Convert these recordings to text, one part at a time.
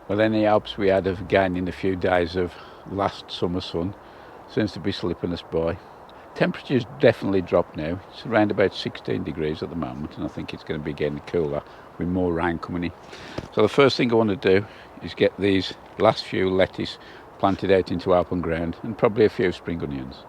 Well, any hopes we had of gaining a few days of last summer sun seems to be slipping us by. Temperature's definitely dropped now. It's around about 16 degrees at the moment, and I think it's going to be getting cooler with more rain coming in. So the first thing I want to do is get these last few lettuce planted out into open ground, and probably a few spring onions.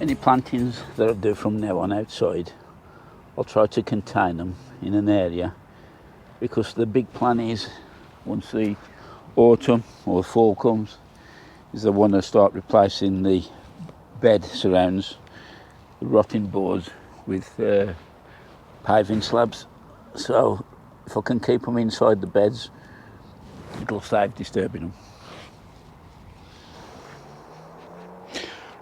Any plantings that I do from now on outside, I'll try to contain them in an area, because the big plan is, once the autumn or fall comes, is I want to start replacing the bed surrounds, the rotting boards, with paving slabs. So if I can keep them inside the beds, it'll save disturbing them.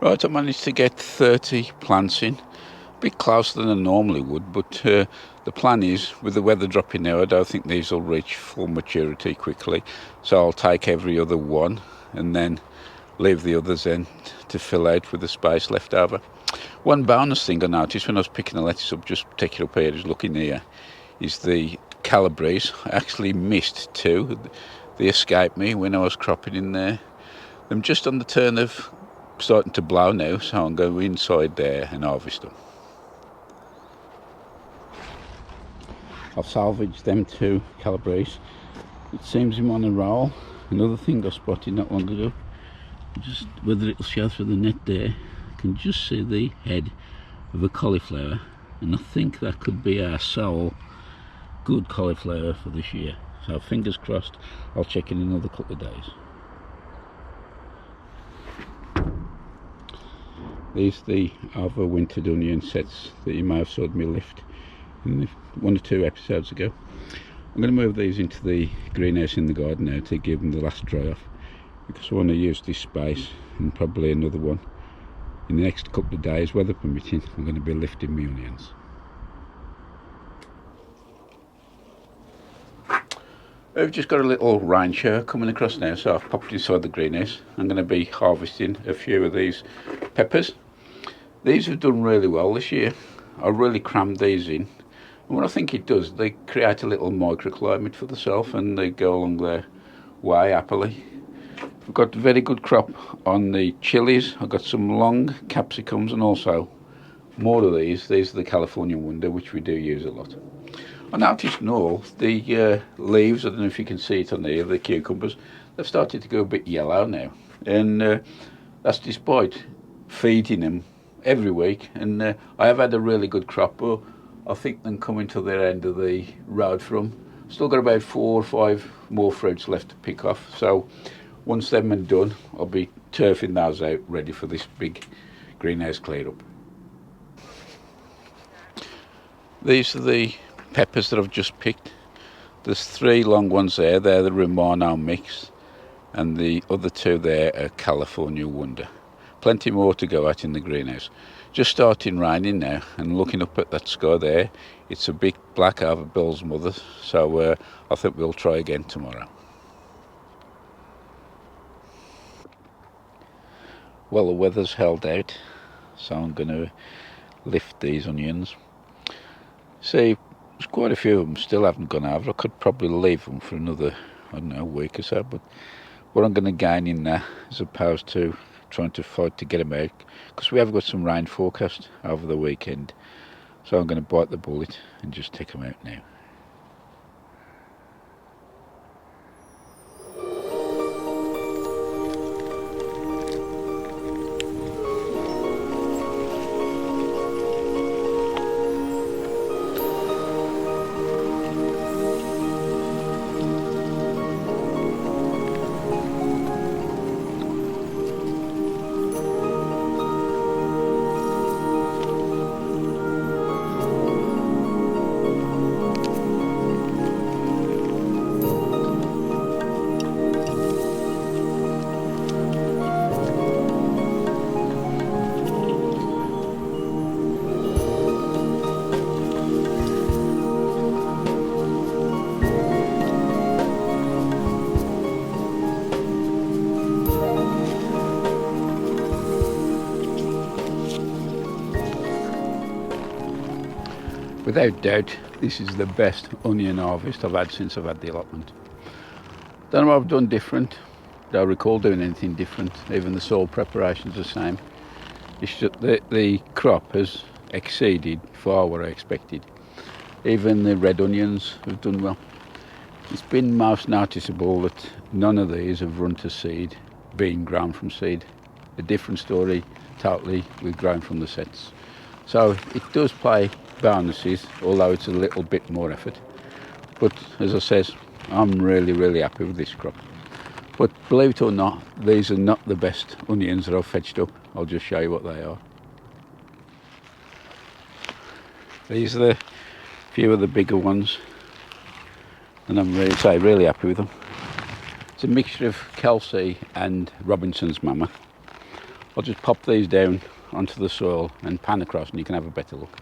Right, I managed to get 30 plants in, a bit closer than I normally would, but the plan is, with the weather dropping now, I don't think these will reach full maturity quickly, so I'll take every other one and then leave the others then to fill out with the space left over. One bonus thing I noticed when I was picking the lettuce up, just take it up here, just looking here, is the calabrese. I actually missed two. They escaped me when I was cropping in there. I'm just on the turn of starting to blow now, so I'm going inside there and harvest them. I've salvaged them two calabrese. It seems I'm on a roll. Another thing I spotted not long ago, just whether it'll show through the net there, I can just see the head of a cauliflower, and I think that could be our sole good cauliflower for this year. So fingers crossed, I'll check in another couple of days. These are the Overwintered Onion sets that you may have saw me lift in 1 or 2 episodes ago. I'm going to move these into the greenhouse in the garden now to give them the last dry off, because I want to use this space and probably another one in the next couple of days, weather permitting. I'm going to be lifting my onions. We've just got a little rain shower coming across now, so I've popped inside the greenhouse. I'm going to be harvesting a few of these peppers. These have done really well this year. I really crammed these in, and what I think it does, they create a little microclimate for themselves, and they go along their way happily. We've got a very good crop on the chilies. I've got some long capsicums, and also more of these. These are the California Wonder, which we do use a lot. I noticed in all the leaves, I don't know if you can see it on there, the cucumbers, they've started to go a bit yellow now, and that's despite feeding them every week, and I have had a really good crop, but I think them coming to their end of the road from. Still got about 4 or 5 more fruits left to pick off, so once them are done, I'll be turfing those out ready for this big greenhouse clear up. These are the peppers that I've just picked. There's 3 long ones there, they're the Romano mix, and the other 2 there are California Wonder. Plenty more to go at in the greenhouse. Just starting raining now, and looking up at that sky there, it's a big black over Bill's mother, so I think we'll try again tomorrow. Well, the weather's held out, so I'm going to lift these onions. See, there's quite a few of them still haven't gone over. I could probably leave them for another, I don't know, week or so, but what I'm going to gain in that, as opposed to trying to fight to get them out, because we have got some rain forecast over the weekend, so I'm going to bite the bullet and just take them out now. Without doubt, this is the best onion harvest I've had since I've had the allotment. Don't know what I've done different. Don't recall doing anything different. Even the soil preparation's the same. It's just the crop has exceeded far what I expected. Even the red onions have done well. It's been most noticeable that none of these have run to seed, being grown from seed. A different story totally with growing from the sets. So it does play bonuses, although it's a little bit more effort. But as I says, I'm really happy with this crop. But believe it or not, these are not the best onions that I've fetched up. I'll just show you what they are. These are the few of the bigger ones, and I'm really happy with them. It's a mixture of Kelsey and Robinson's Mama. I'll just pop these down onto the soil and pan across and you can have a better look.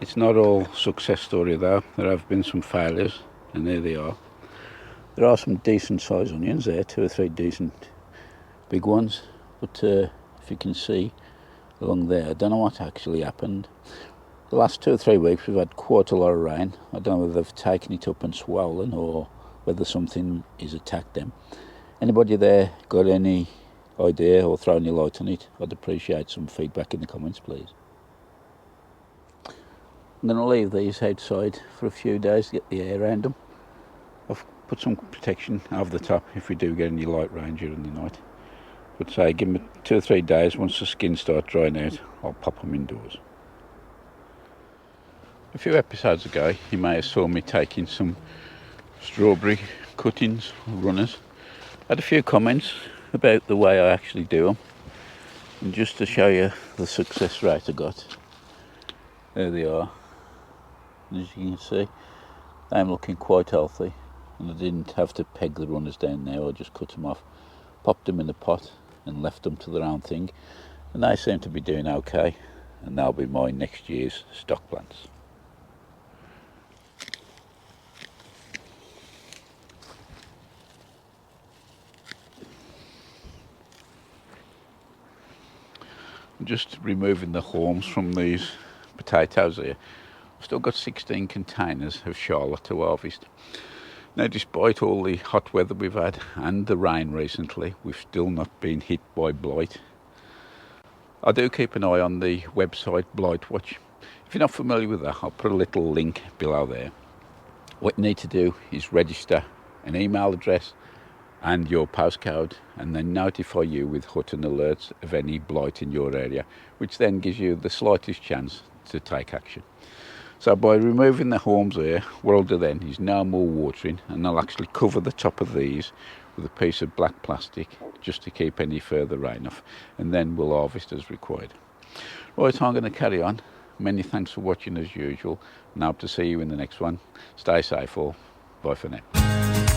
It's not all success story though. There have been some failures, and there they are. There are some decent sized onions there, 2 or 3 decent big ones, but if you can see along there, I don't know what actually happened. The last 2 or 3 weeks we've had quite a lot of rain. I don't know whether they've taken it up and swollen or whether something has attacked them. Anybody there got any idea or throw any light on it? I'd appreciate some feedback in the comments, please. I'm going to leave these outside for a few days to get the air around them. I've put some protection over the top if we do get any light rain during the night. But say, give them 2 or 3 days, once the skin starts drying out, I'll pop them indoors. A few episodes ago, you may have saw me taking some strawberry cuttings, runners. I had a few comments about the way I actually do them. And just to show you the success rate I got, there they are. As you can see, I'm looking quite healthy, and I didn't have to peg the runners down there. I just cut them off, popped them in the pot and left them to their own thing, and they seem to be doing okay, and they'll be my next year's stock plants. I'm just removing the haulms from these potatoes here. Still got 16 containers of Charlotte to harvest. Now, despite all the hot weather we've had and the rain recently, we've still not been hit by blight. I do keep an eye on the website Blight Watch. If you're not familiar with that, I'll put a little link below there. What you need to do is register an email address and your postcode, and then notify you with hutton alerts of any blight in your area, which then gives you the slightest chance to take action. So by removing the haulms here, what I'll do then is no more watering, and I'll actually cover the top of these with a piece of black plastic just to keep any further rain off, and then we'll harvest as required. Right, I'm going to carry on. Many thanks for watching as usual, and I hope to see you in the next one. Stay safe all. Bye for now.